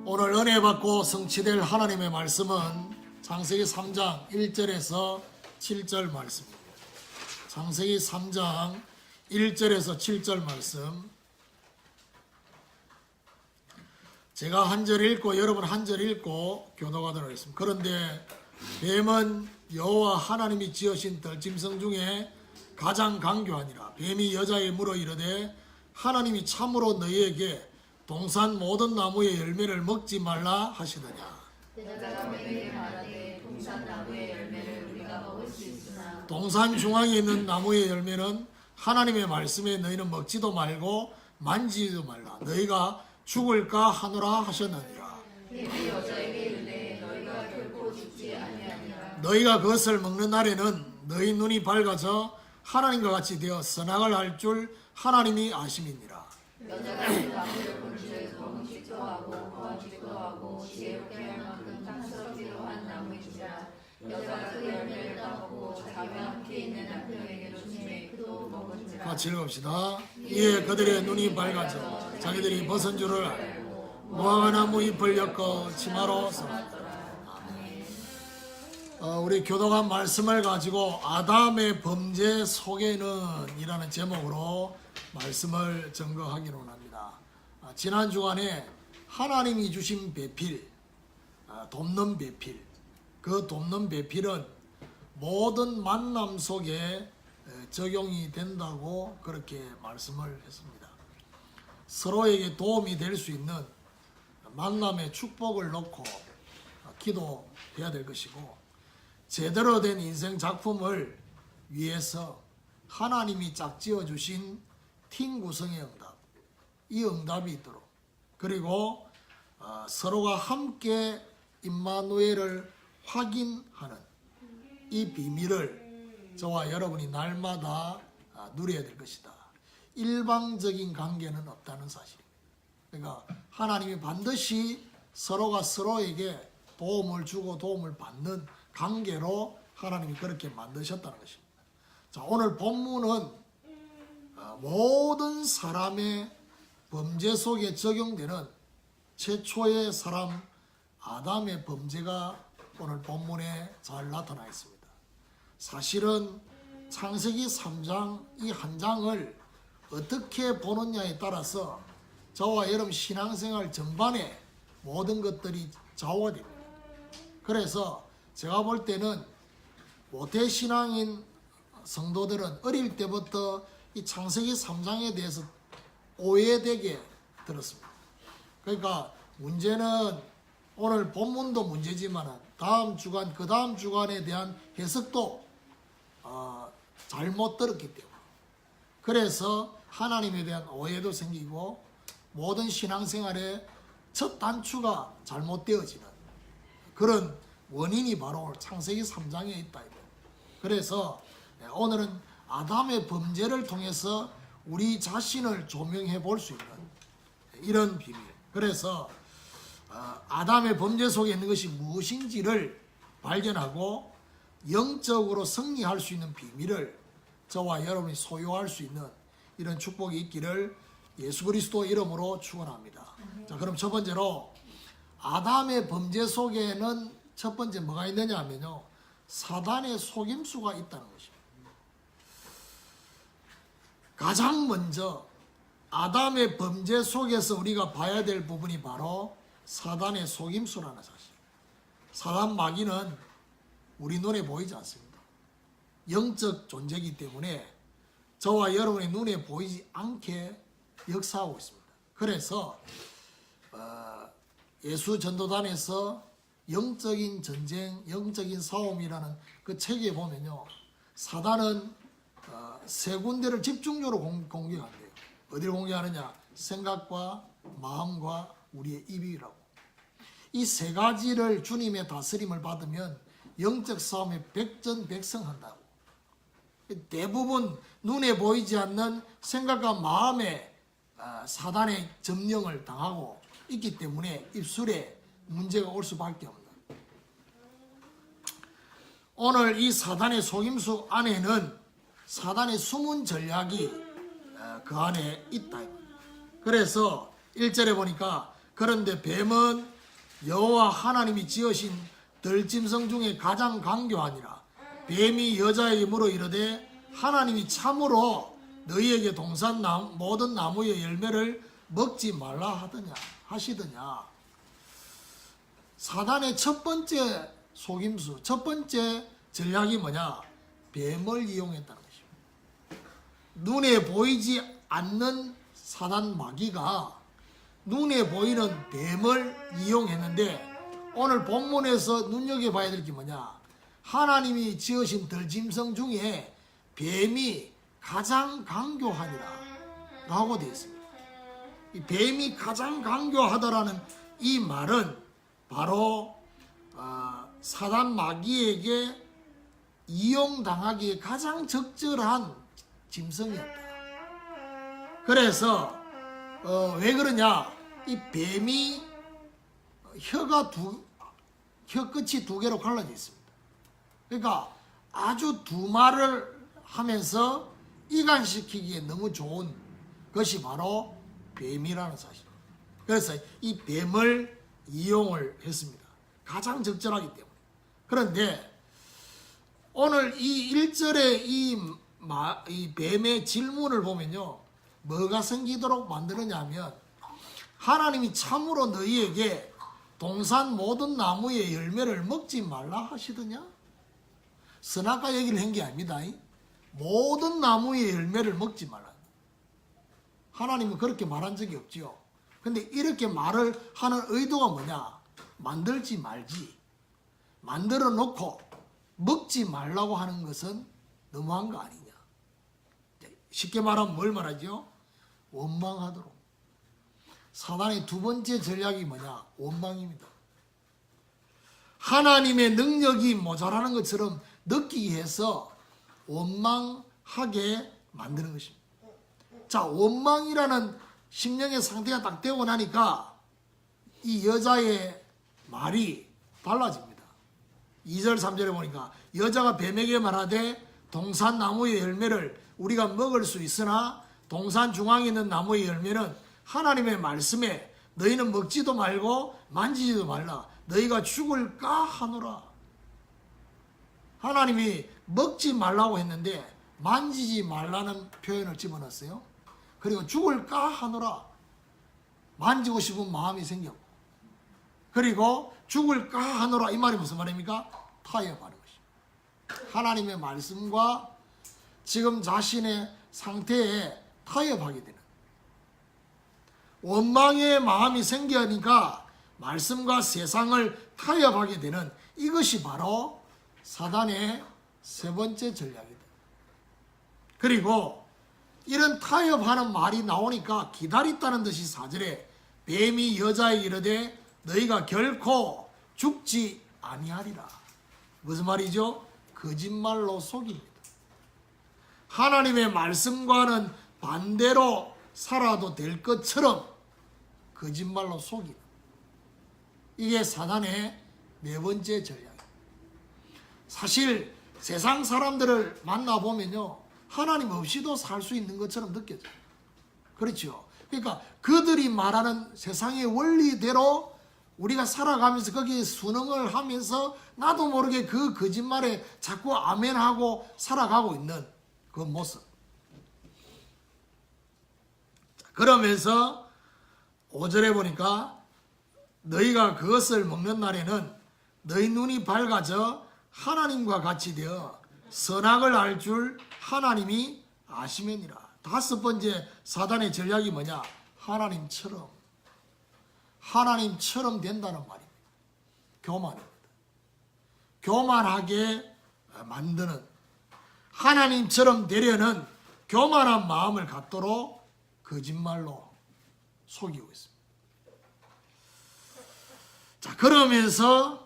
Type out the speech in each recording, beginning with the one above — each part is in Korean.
오늘 은혜 받고 성취될 하나님의 말씀은 창세기 3장 1절에서 7절 말씀입니다. 창세기 3장 1절에서 7절 말씀, 제가 한 절 읽고 여러분 한 절 읽고 교독하도록 하겠습니다. 그런데 뱀은 여호와 하나님이 지으신 들짐승 중에 가장 강교하니라. 뱀이 여자에 물어 이르되 하나님이 참으로 너희에게 동산 모든 나무의 열매를 먹지 말라 하시더냐. 여자가 뱀에게 말하되 동산 나무의 열매를 우리가 먹을 수 있으나 동산 중앙에 있는 나무의 열매는 하나님의 말씀에 너희는 먹지도 말고 만지지도 말라. 너희가 죽을까 하노라 하셨느니라. 뱀이 여자에게 이르되 너희가 결코 죽지 아니하니라. 너희가 그것을 먹는 날에는 너희 눈이 밝아져 하나님과 같이 되어 선악을 알 줄 하나님이 아심이니라. 여자가 그 나무를 본즉 너무 기뻐하고 보아지기도 하고 지혜롭게 할 만큼 탐스럽기도 한 나무인지라. 여자가 그 열매를 따먹고 자기와 함께 있는 남편에게로 주매 그도 먹은지라. 같이 읽읍시다. 이에 그들의 눈이 밝아져 자기들이 벗은 줄을 알고 무화과나무 잎을 엮어 치마로 삼았더라. 우리 교독한 말씀을 가지고 아담의 범죄 속에는 이라는 제목으로 말씀을 증거하기로 합니다. 지난 주간에 하나님이 주신 배필, 돕는 배필, 그 돕는 배필은 모든 만남 속에 적용이 된다고 그렇게 말씀을 했습니다. 서로에게 도움이 될 수 있는 만남의 축복을 놓고 기도해야 될 것이고, 제대로 된 인생 작품을 위해서 하나님이 짝지어 주신 팀 구성의 응답, 이 응답이 있도록, 그리고 서로가 함께 임마누엘을 확인하는 이 비밀을 저와 여러분이 날마다 누려야 될 것이다. 일방적인 관계는 없다는 사실입니다. 그러니까 하나님이 반드시 서로가 서로에게 도움을 주고 도움을 받는 관계로 하나님이 그렇게 만드셨다는 것입니다. 자, 오늘 본문은 모든 사람의 범죄 속에 적용되는 최초의 사람 아담의 범죄가 오늘 본문에 잘 나타나 있습니다. 사실은 창세기 3장 이 한 장을 어떻게 보느냐에 따라서 저와 여러분 신앙생활 전반에 모든 것들이 좌우됩니다. 그래서 제가 볼 때는 모태신앙인 성도들은 어릴 때부터 이 창세기 3장에 대해서 오해되게 들었습니다. 그러니까 문제는 오늘 본문도 문제지만 다음 주간, 그 다음 주간에 대한 해석도 잘못 들었기 때문에, 그래서 하나님에 대한 오해도 생기고 모든 신앙생활의 첫 단추가 잘못되어지는 그런 원인이 바로 창세기 3장에 있다. 그래서 오늘은 아담의 범죄를 통해서 우리 자신을 조명해 볼 수 있는 이런 비밀, 그래서 아담의 범죄 속에 있는 것이 무엇인지를 발견하고 영적으로 승리할 수 있는 비밀을 저와 여러분이 소유할 수 있는 이런 축복이 있기를 예수 그리스도 이름으로 축원합니다. 자, 그럼 첫 번째로 아담의 범죄 속에는 첫 번째 뭐가 있느냐 하면요, 사단의 속임수가 있다는 것입니다. 가장 먼저 아담의 범죄 속에서 우리가 봐야 될 부분이 바로 사단의 속임수라는 사실. 사단 마귀는 우리 눈에 보이지 않습니다. 영적 존재이기 때문에 저와 여러분의 눈에 보이지 않게 역사하고 있습니다. 그래서 예수 전도단에서 영적인 전쟁, 영적인 싸움이라는 그 책에 보면요, 사단은 세 군데를 집중적으로 공격한대요. 어디를 공격하느냐? 생각과 마음과 우리의 입이라고. 이 세 가지를 주님의 다스림을 받으면 영적 싸움에 백전백승한다고. 대부분 눈에 보이지 않는 생각과 마음에 사단의 점령을 당하고 있기 때문에 입술에 문제가 올 수밖에 없는. 오늘 이 사단의 속임수 안에는 사단의 숨은 전략이 그 안에 있다. 그래서 1절에 보니까 그런데 뱀은 여호와 하나님이 지으신 들짐승 중에 가장 강교하니라. 뱀이 여자에게 물어 이르되 하나님이 참으로 너희에게 동산 모든 나무의 열매를 먹지 말라 하시더냐. 사단의 첫 번째 속임수, 첫 번째 전략이 뭐냐? 뱀을 이용했다는 것입니다. 눈에 보이지 않는 사단 마귀가 눈에 보이는 뱀을 이용했는데, 오늘 본문에서 눈여겨봐야 될 게 뭐냐? 하나님이 지으신 들짐승 중에 뱀이 가장 강교하니라 라고 되어 있습니다. 이 뱀이 가장 강교하다라는 이 말은 바로 사단 마귀에게 이용당하기에 가장 적절한 짐승이었다. 그래서 왜 그러냐? 이 뱀이 혀 끝이 두 개로 갈라져 있습니다. 그러니까 아주 두말을 하면서 이간시키기에 너무 좋은 것이 바로 뱀이라는 사실입니다. 그래서 이 뱀을 이용을 했습니다. 가장 적절하기 때문에. 그런데 오늘 이 1절의 이 뱀의 질문을 보면요, 뭐가 생기도록 만드느냐 하면, 하나님이 참으로 너희에게 동산 모든 나무의 열매를 먹지 말라 하시더냐? 선악과 얘기를 한 게 아닙니다. 모든 나무의 열매를 먹지 말라. 하나님은 그렇게 말한 적이 없지요. 근데 이렇게 말을 하는 의도가 뭐냐? 만들지 말지. 만들어 놓고 먹지 말라고 하는 것은 너무한 거 아니냐? 쉽게 말하면 뭘 말하죠? 원망하도록. 사단의 두 번째 전략이 뭐냐? 원망입니다. 하나님의 능력이 모자라는 것처럼 느끼게 해서 원망하게 만드는 것입니다. 자, 원망이라는 심령의 상태가 딱 되고 나니까 이 여자의 말이 달라집니다. 2절 3절에 보니까 여자가 뱀에게 말하되 동산 나무의 열매를 우리가 먹을 수 있으나 동산 중앙에 있는 나무의 열매는 하나님의 말씀에 너희는 먹지도 말고 만지지도 말라. 너희가 죽을까 하노라. 하나님이 먹지 말라고 했는데 만지지 말라는 표현을 집어넣었어요. 그리고 죽을까 하노라. 만지고 싶은 마음이 생겼고, 그리고 죽을까 하노라. 이 말이 무슨 말입니까? 타협하는 것입니다. 하나님의 말씀과 지금 자신의 상태에 타협하게 되는, 원망의 마음이 생기니까 말씀과 세상을 타협하게 되는, 이것이 바로 사단의 세 번째 전략이다. 그리고 이런 타협하는 말이 나오니까 기다렸다는 듯이 4절에 뱀이 여자에게 이르되 너희가 결코 죽지 아니하리라. 무슨 말이죠? 거짓말로 속입니다. 하나님의 말씀과는 반대로 살아도 될 것처럼 거짓말로 속이는, 이게 사단의 네 번째 전략입니다. 사실 세상 사람들을 만나보면요, 하나님 없이도 살 수 있는 것처럼 느껴져요. 그렇죠? 그러니까 그들이 말하는 세상의 원리대로 우리가 살아가면서 거기에 순응을 하면서 나도 모르게 그 거짓말에 자꾸 아멘하고 살아가고 있는 그 모습. 그러면서 5절에 보니까 너희가 그것을 먹는 날에는 너희 눈이 밝아져 하나님과 같이 되어 선악을 알 줄 하나님이 아시면이라. 다섯 번째 사단의 전략이 뭐냐? 하나님처럼 된다는 말입니다. 교만입니다. 교만하게 만드는, 하나님처럼 되려는 교만한 마음을 갖도록 거짓말로 속이고 있습니다. 자, 그러면서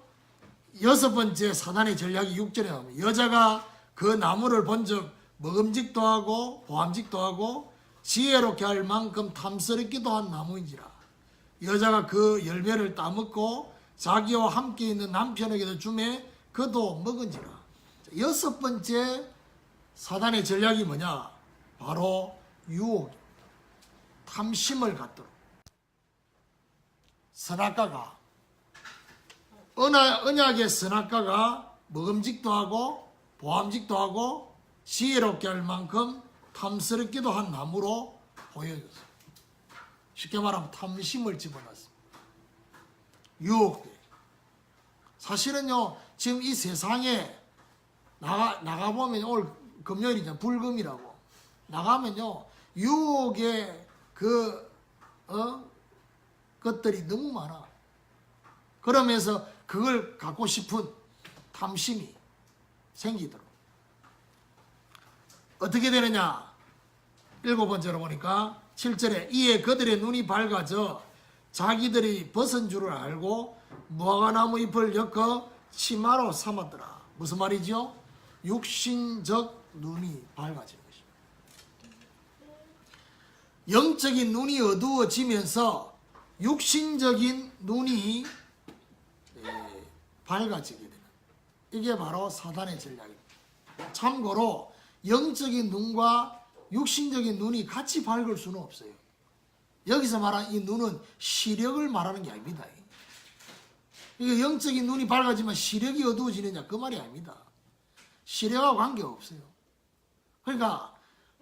여섯 번째 사단의 전략이 6절에 나옵니다. 여자가 그 나무를 본즉 먹음직도 하고 보암직도 하고 지혜롭게 할 만큼 탐스럽기도 한 나무인지라. 여자가 그 열매를 따먹고 자기와 함께 있는 남편에게도 주매 그도 먹은지라. 여섯 번째 사단의 전략이 뭐냐? 바로 유혹, 탐심을 갖도록. 선악과가 언약의 선악과가 먹음직도 하고 보암직도 하고 지혜롭게 할 만큼 탐스럽기도 한 나무로 보여졌어요. 쉽게 말하면 탐심을 집어넣었습니다. 유혹돼. 사실은요, 지금 이 세상에 나가보면, 오늘 금요일이잖아. 불금이라고. 나가면요, 유혹의 것들이 너무 많아. 그러면서 그걸 갖고 싶은 탐심이 생기도록. 어떻게 되느냐? 7번째로 보니까 7절에 이에 그들의 눈이 밝아져 자기들이 벗은 줄을 알고 무화과나무 잎을 엮어 치마로 삼았더라. 무슨 말이죠? 육신적 눈이 밝아지는 것입니다. 영적인 눈이 어두워지면서 육신적인 눈이 밝아지게 되는, 이게 바로 사단의 전략입니다. 참고로 영적인 눈과 육신적인 눈이 같이 밝을 수는 없어요. 여기서 말하는 이 눈은 시력을 말하는 게 아닙니다. 이게 영적인 눈이 밝아지면 시력이 어두워지느냐, 그 말이 아닙니다. 시력하고 관계없어요. 그러니까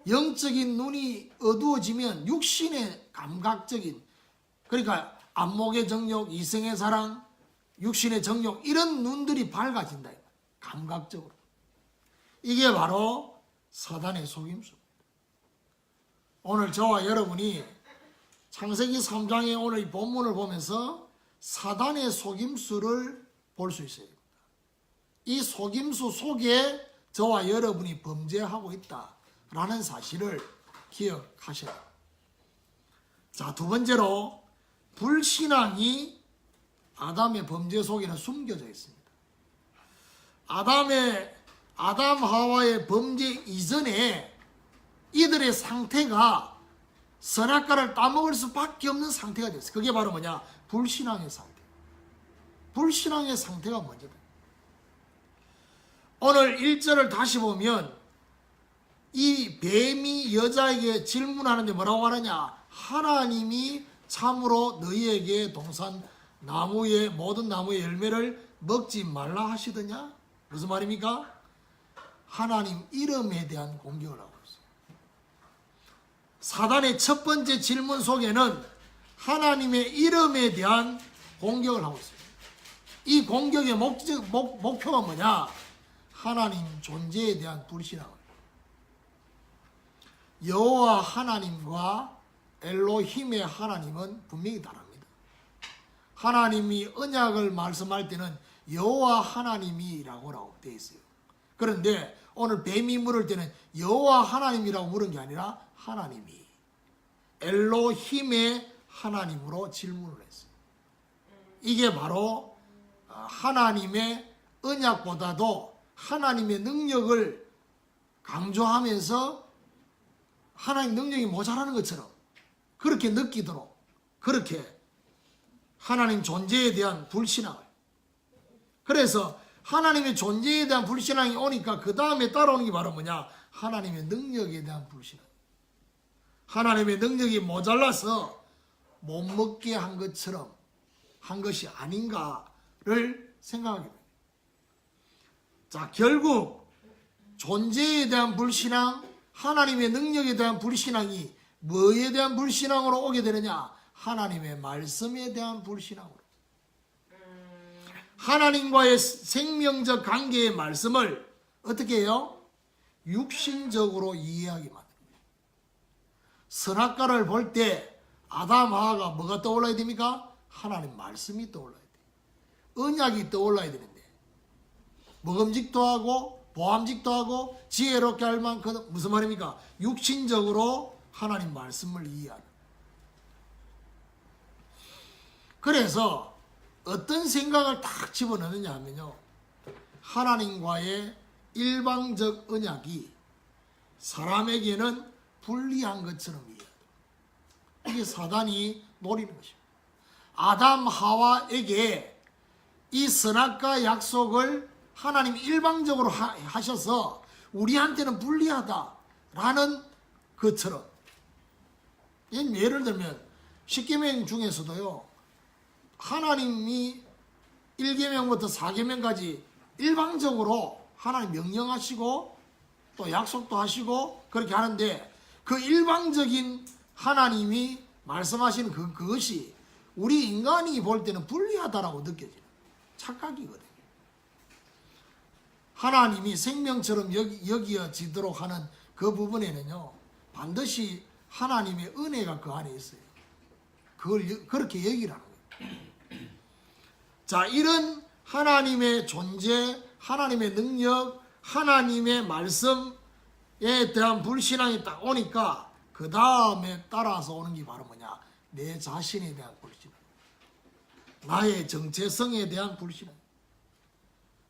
영적인 눈이 어두워지면 육신의 감각적인, 그러니까 안목의 정욕, 이성의 사랑, 육신의 정욕, 이런 눈들이 밝아진다. 감각적으로. 이게 바로 사단의 속임수. 오늘 저와 여러분이 창세기 3장의 오늘 이 본문을 보면서 사단의 속임수를 볼 수 있어요. 이 속임수 속에 저와 여러분이 범죄하고 있다라는 사실을 기억하셔야 합니다. 자, 두 번째로 불신앙이 아담의 범죄 속에는 숨겨져 있습니다. 아담 하와의 범죄 이전에 이들의 상태가 선악과를 따먹을 수밖에 없는 상태가 됐어요. 그게 바로 뭐냐? 불신앙의 상태. 불신앙의 상태가 먼저다. 오늘 1절을 다시 보면 이 뱀이 여자에게 질문하는데 뭐라고 하느냐? 하나님이 참으로 너희에게 동산 나무의 모든 나무의 열매를 먹지 말라 하시더냐? 무슨 말입니까? 하나님 이름에 대한 공격을 하고 있어요. 사단의 첫 번째 질문 속에는 하나님의 이름에 대한 공격을 하고 있어요. 이 공격의 목표가 뭐냐? 하나님 존재에 대한 불신앙을. 여호와 하나님과 엘로힘의 하나님은 분명히 다릅니다. 하나님이 언약을 말씀할 때는 여호와 하나님이라고 되어 있어요. 그런데 오늘 뱀이 물을 때는 여호와 하나님이라고 물은 게 아니라 하나님이 엘로힘의 하나님으로 질문을 했어요. 이게 바로 하나님의 언약보다도 하나님의 능력을 강조하면서 하나님 능력이 모자라는 것처럼 그렇게 느끼도록, 그렇게 하나님 존재에 대한 불신앙을, 그래서 하나님의 존재에 대한 불신앙이 오니까 그 다음에 따라오는 게 바로 뭐냐? 하나님의 능력에 대한 불신앙. 하나님의 능력이 모자라서 못 먹게 한 것처럼 한 것이 아닌가를 생각하게 됩니다. 자, 결국 존재에 대한 불신앙, 하나님의 능력에 대한 불신앙이 뭐에 대한 불신앙으로 오게 되느냐? 하나님의 말씀에 대한 불신앙으로. 하나님과의 생명적 관계의 말씀을 어떻게 해요? 육신적으로 이해하게 만듭니다. 선악과를 볼 때 아담 하와가 뭐가 떠올라야 됩니까? 하나님 말씀이 떠올라야 돼요. 언약이 떠올라야 되는데 먹음직도 하고 보암직도 하고 지혜롭게 할 만큼, 무슨 말입니까? 육신적으로 하나님 말씀을 이해하는. 그래서 어떤 생각을 딱 집어넣느냐 하면요, 하나님과의 일방적 언약이 사람에게는 불리한 것처럼 이해해요. 이게 사단이 노리는 것입니다. 아담 하와에게 이 선악과 약속을 하나님이 일방적으로 하셔서 우리한테는 불리하다라는 것처럼. 예를 들면 십계명 중에서도요, 하나님이 1계명부터 4계명까지 일방적으로 하나님 명령하시고 또 약속도 하시고 그렇게 하는데 그 일방적인 하나님이 말씀하시는 그것이 우리 인간이 볼 때는 불리하다라고 느껴지는 착각이거든요. 하나님이 생명처럼 여겨지도록 하는 그 부분에는요, 반드시 하나님의 은혜가 그 안에 있어요. 그걸 그렇게 여기라는 거예요. 자, 이런 하나님의 존재, 하나님의 능력, 하나님의 말씀에 대한 불신앙이 딱 오니까 그 다음에 따라서 오는 게 바로 뭐냐? 내 자신에 대한 불신앙, 나의 정체성에 대한 불신앙.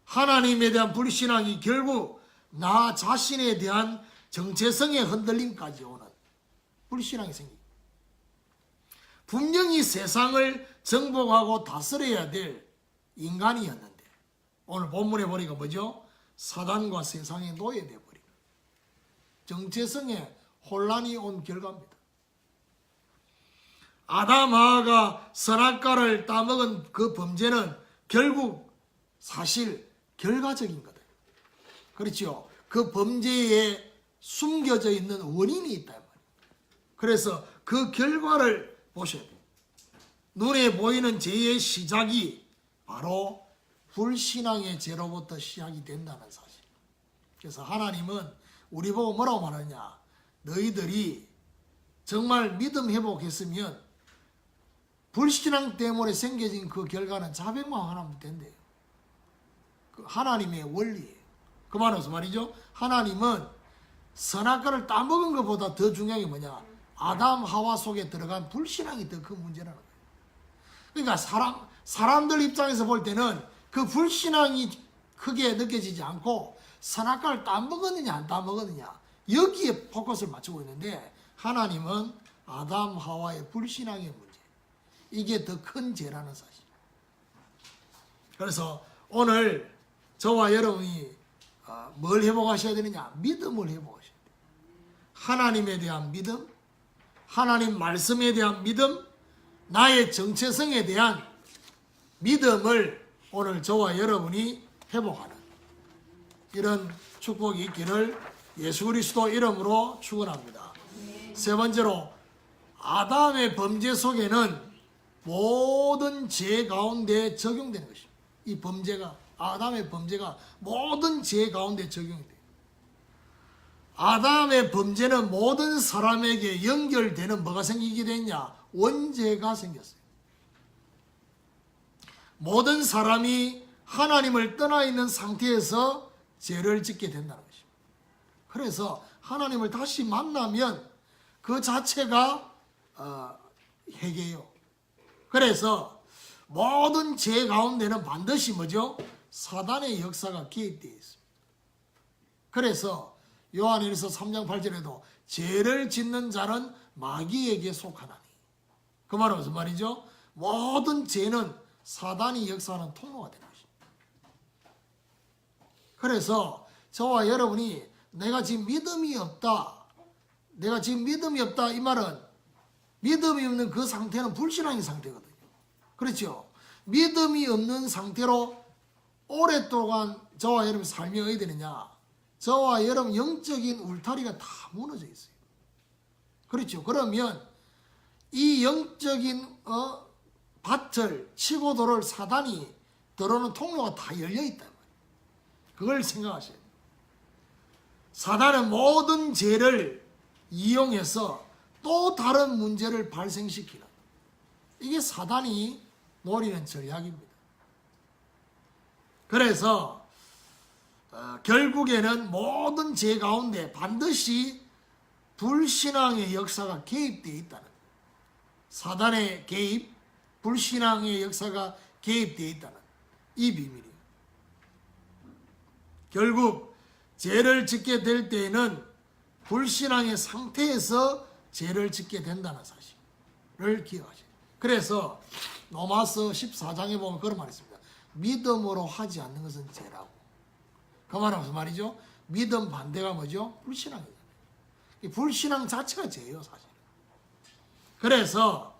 하나님에 대한 불신앙이 결국 나 자신에 대한 정체성의 흔들림까지 오는 불신앙이 생깁니다. 분명히 세상을 정복하고 다스려야 될 인간이었는데 오늘 본문에 보니까 뭐죠? 사단과 세상에 노예되어버린 정체성에 혼란이 온 결과입니다. 아담 하와가 선악과를 따먹은 그 범죄는 결국 사실 결과적인 거다. 그렇죠? 그 범죄에 숨겨져 있는 원인이 있다 말이에요. 그래서 그 결과를 보셔야 돼요. 눈에 보이는 죄의 시작이 바로 불신앙의 죄로부터 시작이 된다는 사실. 그래서 하나님은 우리 보고 뭐라고 말하냐? 너희들이 정말 믿음 회복했으면 불신앙 때문에 생겨진 그 결과는 자백만 하면 된대요. 그 하나님의 원리예요. 그 말은 무슨 말이죠? 하나님은 선악과를 따먹은 것보다 더 중요한 게 뭐냐? 아담 하와 속에 들어간 불신앙이 더 큰 문제라는 거예요. 그러니까 사람들 입장에서 볼 때는 그 불신앙이 크게 느껴지지 않고 선악과를 따먹었느냐 안 따먹었느냐 여기에 포커스를 맞추고 있는데 하나님은 아담 하와의 불신앙의 문제, 이게 더 큰 죄라는 사실. 그래서 오늘 저와 여러분이 뭘 회복하셔야 되느냐? 믿음을 회복하셔야 돼요. 하나님에 대한 믿음, 하나님 말씀에 대한 믿음, 나의 정체성에 대한 믿음을 오늘 저와 여러분이 회복하는 이런 축복이 있기를 예수 그리스도 이름으로 축원합니다. 세 번째로 아담의 범죄 속에는 모든 죄 가운데 적용되는 것입니다. 이 범죄가, 아담의 범죄가 모든 죄 가운데 적용이 돼요. 아담의 범죄는 모든 사람에게 연결되는 뭐가 생기게 됐냐? 원죄가 생겼어요. 모든 사람이 하나님을 떠나 있는 상태에서 죄를 짓게 된다는 것입니다. 그래서 하나님을 다시 만나면 그 자체가 회개요. 그래서 모든 죄 가운데는 반드시 뭐죠? 사단의 역사가 개입되어 있습니다. 그래서 요한일서 3장 8절에도 죄를 짓는 자는 마귀에게 속하나니, 그 말은 무슨 말이죠? 모든 죄는 사단이 역사하는 통로가 되는 것입니다. 그래서 저와 여러분이 내가 지금 믿음이 없다, 내가 지금 믿음이 없다, 이 말은 믿음이 없는 그 상태는 불신앙의 상태거든요. 그렇죠? 믿음이 없는 상태로 오랫동안 저와 여러분이 삶이 어디 되느냐? 저와 여러분 영적인 울타리가 다 무너져 있어요. 그렇죠? 그러면 이 영적인 밭을 치고 돌을 사단이 들어오는 통로가 다 열려 있단 말이에요. 그걸 생각하셔야 돼요. 사단은 모든 죄를 이용해서 또 다른 문제를 발생시키는, 이게 사단이 노리는 전략입니다. 그래서 결국에는 모든 죄 가운데 반드시 불신앙의 역사가 개입되어 있다는 거예요. 사단의 개입, 불신앙의 역사가 개입되어 있다는 이 비밀이에요. 결국 죄를 짓게 될 때에는 불신앙의 상태에서 죄를 짓게 된다는 사실을 기억하셔야 돼요. 그래서 로마서 14장에 보면 그런 말이 있습니다. 믿음으로 하지 않는 것은 죄라고. 그 말은 무슨 말이죠? 믿음 반대가 뭐죠? 불신앙이잖아요. 이 불신앙 자체가 죄예요, 사실은. 그래서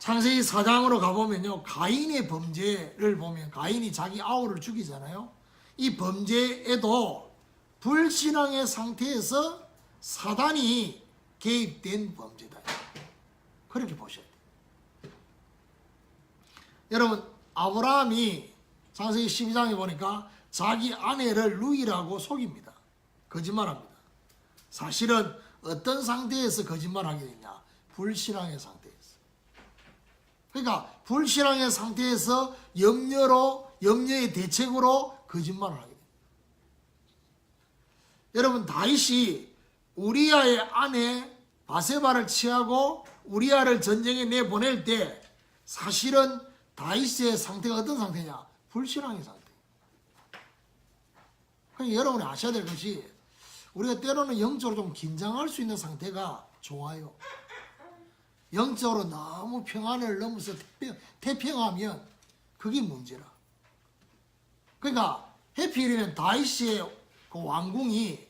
창세기 4장으로 가보면요, 가인의 범죄를 보면 가인이 자기 아우를 죽이잖아요. 이 범죄에도 불신앙의 상태에서 사단이 개입된 범죄다. 그렇게 보셔야 돼요. 여러분, 아브라함이 창세기 12장에 보니까 자기 아내를 루이라고 속입니다. 거짓말합니다. 사실은 어떤 상태에서 거짓말하게 되냐? 불신앙의 상태에서. 그러니까 불신앙의 상태에서 염려의 대책으로 거짓말을 하게 됩니다. 여러분, 다윗이 우리아의 아내 바세바를 취하고 우리아를 전쟁에 내보낼 때 사실은 다윗의 상태가 어떤 상태냐? 불신앙의 상태. 그러니까 여러분이 아셔야 될 것이, 우리가 때로는 영적으로 좀 긴장할 수 있는 상태가 좋아요. 영적으로 너무 평안을 넘어서 태평하면 그게 문제라. 그러니까 해필이면 다윗의 그 왕궁이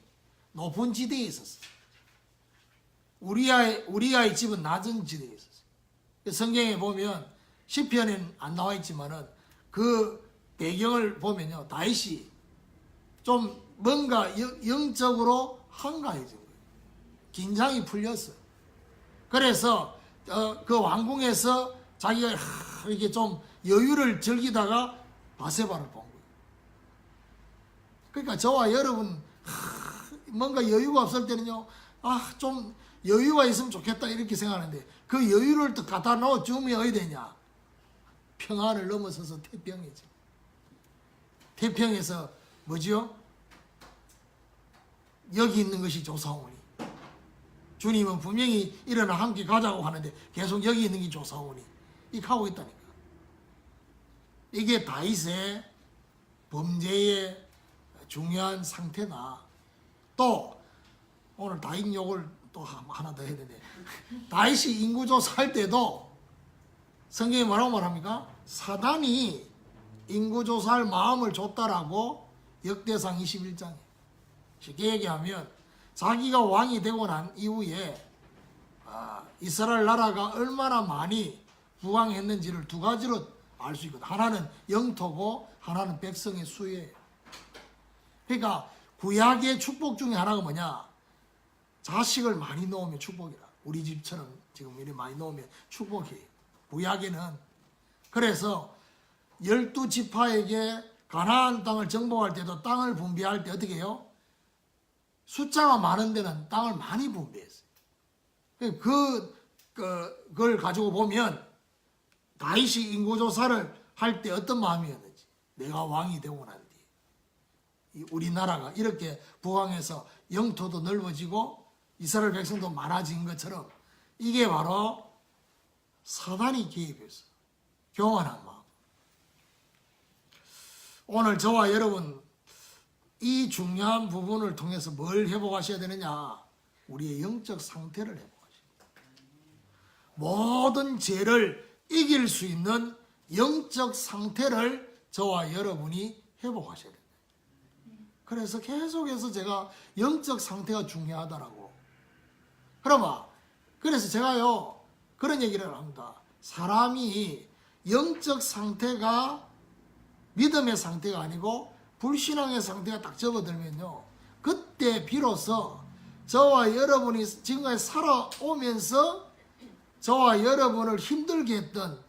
높은 지대에 있었어요. 우리아의 집은 낮은 지대에 있었어요. 성경에 보면 시편에는 안 나와 있지만은 그 배경을 보면요, 다윗이 좀 뭔가 영적으로 한가해진 거예요. 긴장이 풀렸어요. 그래서 그 왕궁에서 자기가 이렇게 좀 여유를 즐기다가 바세바를 본 거예요. 그러니까 저와 여러분 뭔가 여유가 없을 때는요, 좀 여유가 있으면 좋겠다 이렇게 생각하는데, 그 여유를 또 갖다 놓아 주면 어디 되냐? 평안을 넘어서서 태평이지. 태평에서 뭐지요? 여기 있는 것이 좋사오니. 주님은 분명히 일어나 함께 가자고 하는데 계속 여기 있는 게 좋사오니. 이렇게 하고 있다니까. 이게 다윗의 범죄의 중요한 상태다. 또 오늘 다윗 욕을 또 하나 더 해야 되는데, 다윗이 인구조사할 때도 성경이 뭐라고 말합니까? 사단이 인구조사할 마음을 줬다라고 역대상 21장에. 쉽게 얘기하면 자기가 왕이 되고 난 이후에 이스라엘 나라가 얼마나 많이 부강했는지를 두 가지로 알 수 있거든. 하나는 영토고 하나는 백성의 수예요. 그러니까 구약의 축복 중에 하나가 뭐냐? 자식을 많이 놓으면 축복이라. 우리 집처럼 지금 이렇게 많이 놓으면 축복이에요. 구약에는. 그래서 12지파에게 가나안 땅을 정복할 때도 땅을 분배할 때 어떻게 해요? 숫자가 많은 데는 땅을 많이 분배했어요. 그걸 가지고 보면 다윗이 인구조사를 할 때 어떤 마음이었는지, 내가 왕이 되고 난 뒤 우리나라가 이렇게 부강해서 영토도 넓어지고 이스라엘 백성도 많아진 것처럼 이게 바로 사단이 개입해서 교만한 마음. 오늘 저와 여러분 이 중요한 부분을 통해서 뭘 회복하셔야 되느냐? 우리의 영적 상태를 회복하셔야 돼요. 모든 죄를 이길 수 있는 영적 상태를 저와 여러분이 회복하셔야 됩니다. 그래서 계속해서 제가 영적 상태가 중요하다라고. 그래서 제가요 그런 얘기를 합니다. 사람이 영적 상태가 믿음의 상태가 아니고 불신앙의 상태가 딱 접어들면요, 그때 비로소 저와 여러분이 지금까지 살아오면서 저와 여러분을 힘들게 했던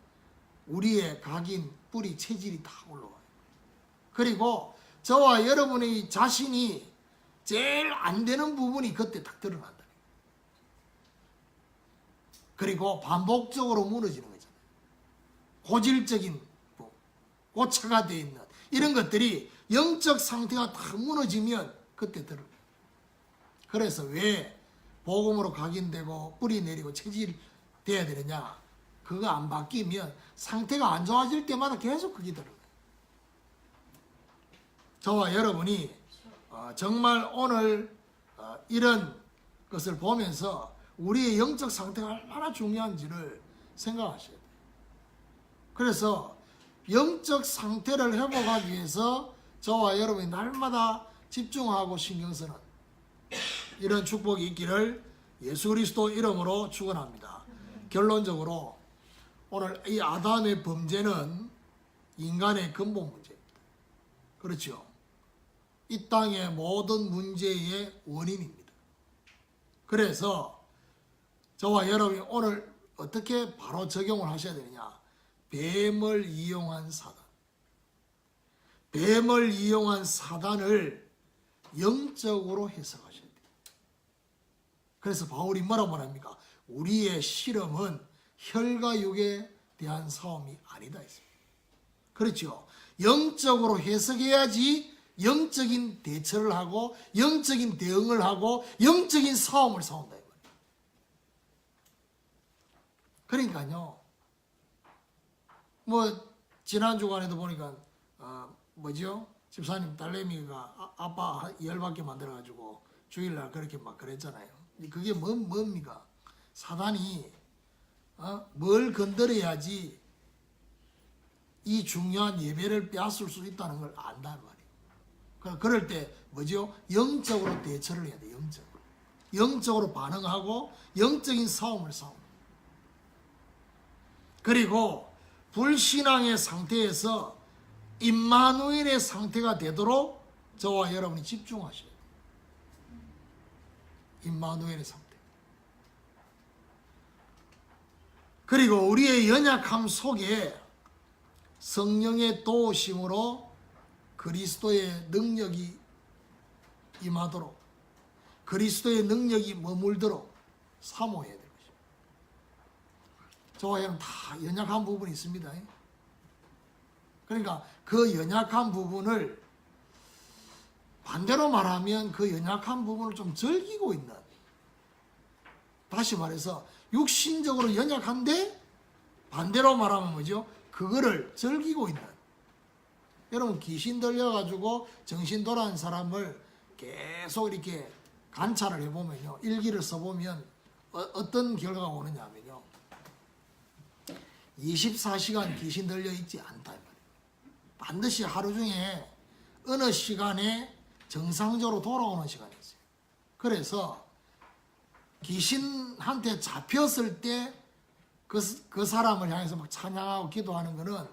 우리의 각인, 뿌리, 체질이 다 올라와요. 그리고 저와 여러분의 자신이 제일 안 되는 부분이 그때 딱 드러난다. 그리고 반복적으로 무너지는 거잖아요. 고질적인 부분, 고차가 되어 있는 이런 것들이 영적 상태가 다 무너지면 그때 드러나요. 그래서 왜 복음으로 각인되고 뿌리 내리고 체질 돼야 되느냐? 그거 안 바뀌면 상태가 안 좋아질 때마다 계속 그게 들어가요. 저와 여러분이 정말 오늘 이런 것을 보면서 우리의 영적 상태가 얼마나 중요한지를 생각하셔야 돼요. 그래서 영적 상태를 회복하기 위해서 저와 여러분이 날마다 집중하고 신경 쓰는 이런 축복이 있기를 예수 그리스도 이름으로 축원합니다. 결론적으로 오늘 이 아담의 범죄는 인간의 근본 문제입니다. 그렇죠? 이 땅의 모든 문제의 원인입니다. 그래서 저와 여러분이 오늘 어떻게 바로 적용을 하셔야 되느냐? 뱀을 이용한 사단. 뱀을 이용한 사단을 영적으로 해석하셔야 돼요. 그래서 바울이 뭐라고 말합니까? 우리의 실험은 혈과 육에 대한 싸움이 아니다 했습니다. 그렇죠? 영적으로 해석해야지 영적인 대처를 하고 영적인 대응을 하고 영적인 싸움을 싸운다. 그러니까요. 뭐 지난 주간에도 보니까 뭐죠? 집사님 딸내미가 아빠 열받게 만들어가지고 주일날 그렇게 막 그랬잖아요. 그게 뭡니까? 사단이 뭘 건드려야지 이 중요한 예배를 빼앗을 수 있다는 걸 안단 말이에요. 그럴 때 뭐죠? 영적으로 대처를 해야 돼요. 영적으로 반응하고 영적인 싸움을 싸웁니다. 그리고 불신앙의 상태에서 임마누엘의 상태가 되도록 저와 여러분이 집중하셔야 돼요. 임마누엘의 상태. 그리고 우리의 연약함 속에 성령의 도우심으로 그리스도의 능력이 임하도록, 그리스도의 능력이 머물도록 사모해야 돼요. 저와 여러분 다 연약한 부분이 있습니다. 그러니까 그 연약한 부분을 반대로 말하면 그 연약한 부분을 좀 즐기고 있는, 다시 말해서 육신적으로 연약한데 반대로 말하면 뭐죠? 그거를 즐기고 있는. 여러분 귀신 들려가지고 정신 돌아온 사람을 계속 이렇게 관찰을 해보면요, 일기를 써보면 어떤 결과가 오느냐 하면요, 24시간 귀신 들려 있지 않다. 반드시 하루 중에 어느 시간에 정상적으로 돌아오는 시간이 있어요. 그래서 귀신한테 잡혔을 때 그 사람을 향해서 막 찬양하고 기도하는 것은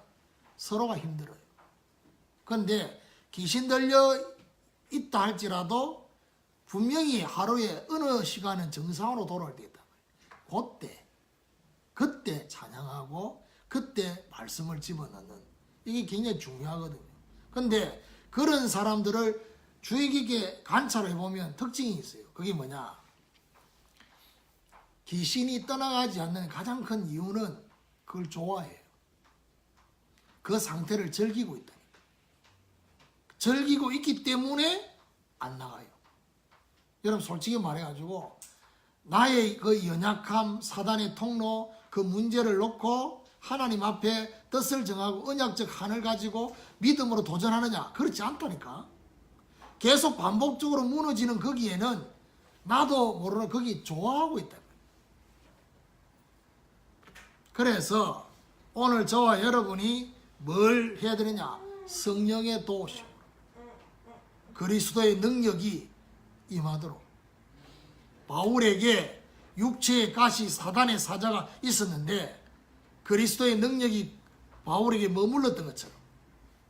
서로가 힘들어요. 그런데 귀신 들려 있다 할지라도 분명히 하루에 어느 시간은 정상으로 돌아올 때 있다. 그때 찬양하고 그때 말씀을 집어넣는, 이게 굉장히 중요하거든요. 근데 그런 사람들을 주의 깊게 관찰해 보면 특징이 있어요. 그게 뭐냐? 귀신이 떠나가지 않는 가장 큰 이유는 그걸 좋아해요. 그 상태를 즐기고 있다니까. 즐기고 있기 때문에 안 나가요. 여러분 솔직히 말해가지고 나의 그 연약함, 사단의 통로, 그 문제를 놓고 하나님 앞에 뜻을 정하고 언약적 한을 가지고 믿음으로 도전하느냐? 그렇지 않다니까. 계속 반복적으로 무너지는 거기에는 나도 모르는 거기 좋아하고 있다. 그래서 오늘 저와 여러분이 뭘 해야 되느냐? 성령의 도우심, 그리스도의 능력이 임하도록. 바울에게 육체의 가시 사단의 사자가 있었는데 그리스도의 능력이 바울에게 머물렀던 것처럼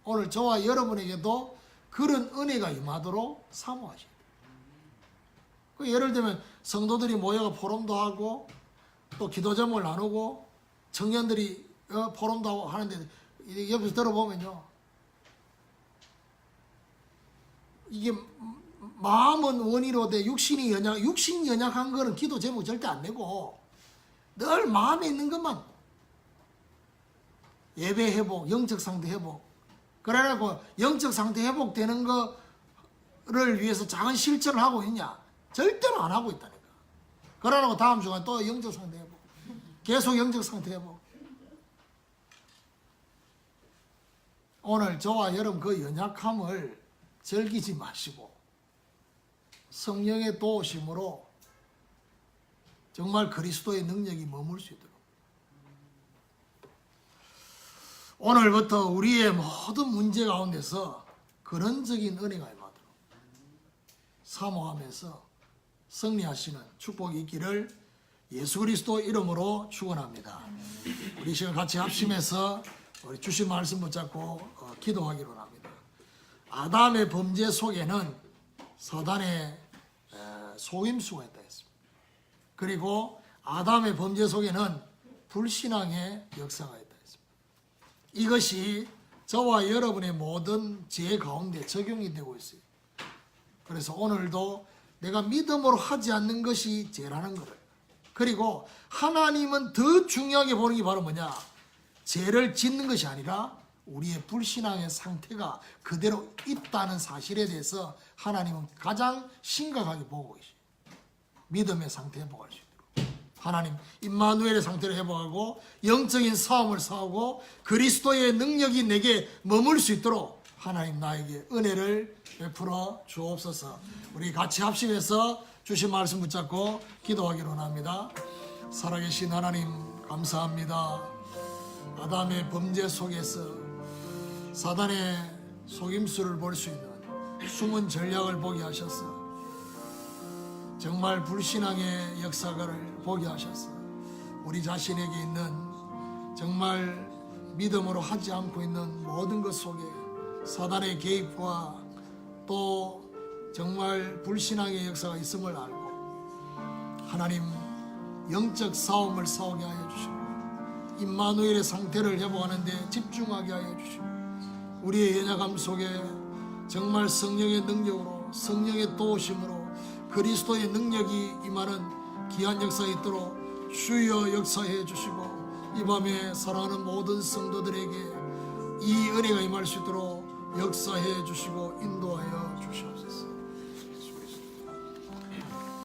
오늘 저와 여러분에게도 그런 은혜가 임하도록 사모하셔야 돼요. 예를 들면 성도들이 모여가 포럼도 하고 또 기도 제목을 나누고 청년들이 포럼도 하고 하는데 옆에서 들어보면요, 이게 마음은 원이로되 육신이 연약한 거는 기도 제목 절대 안 내고 늘 마음에 있는 것만, 예배 회복, 영적 상태 회복, 그래갖고 영적 상태 회복되는 거를 위해서 작은 실천을 하고 있냐? 절대로 안 하고 있다니까. 그러고 다음 주간 또 영적 상태 회복, 계속 영적 상태 회복. 오늘 저와 여러분 그 연약함을 즐기지 마시고 성령의 도우심으로 정말 그리스도의 능력이 머물 수 있도록 오늘부터 우리의 모든 문제 가운데서 근원적인 은혜가 임하도록 사모하면서 승리하시는 축복이 있기를 예수 그리스도 이름으로 축원합니다. 우리 시간 같이 합심해서 우리 주신 말씀 붙잡고 기도하기로 합니다. 아담의 범죄 속에는 사단의 속임수가 있다 했습니다. 그리고 아담의 범죄 속에는 불신앙의 역사가 있다 했습니다. 이것이 저와 여러분의 모든 죄 가운데 적용이 되고 있어요. 그래서 오늘도 내가 믿음으로 하지 않는 것이 죄라는 것을, 그리고 하나님은 더 중요하게 보는 게 바로 뭐냐, 죄를 짓는 것이 아니라 우리의 불신앙의 상태가 그대로 있다는 사실에 대해서 하나님은 가장 심각하게 보고 계시죠. 믿음의 상태 회복할 수 있도록 하나님 임마누엘의 상태를 회복하고 영적인 싸움을 싸우고 그리스도의 능력이 내게 머물 수 있도록 하나님 나에게 은혜를 베풀어 주옵소서. 우리 같이 합심해서 주신 말씀 붙잡고 기도하기로 합니다. 살아계신 하나님 감사합니다. 아담의 범죄 속에서 사단의 속임수를 볼 수 있는 숨은 전략을 보게 하셔서 정말 불신앙의 역사를 보게 하셔서 우리 자신에게 있는 정말 믿음으로 하지 않고 있는 모든 것 속에 사단의 개입과 또 정말 불신앙의 역사가 있음을 알고 하나님 영적 싸움을 싸우게 하여 주시고 임마누엘의 상태를 회복하는 데 집중하게 하여 주시고 우리의 연약함 속에 정말 성령의 능력으로 성령의 도우심으로 그리스도의 능력이 임하는 귀한 역사가 있도록 주여 역사해 주시고 이 밤에 사랑하는 모든 성도들에게 이 은혜가 임할 수 있도록 역사해 주시고 인도하여 주시옵소서.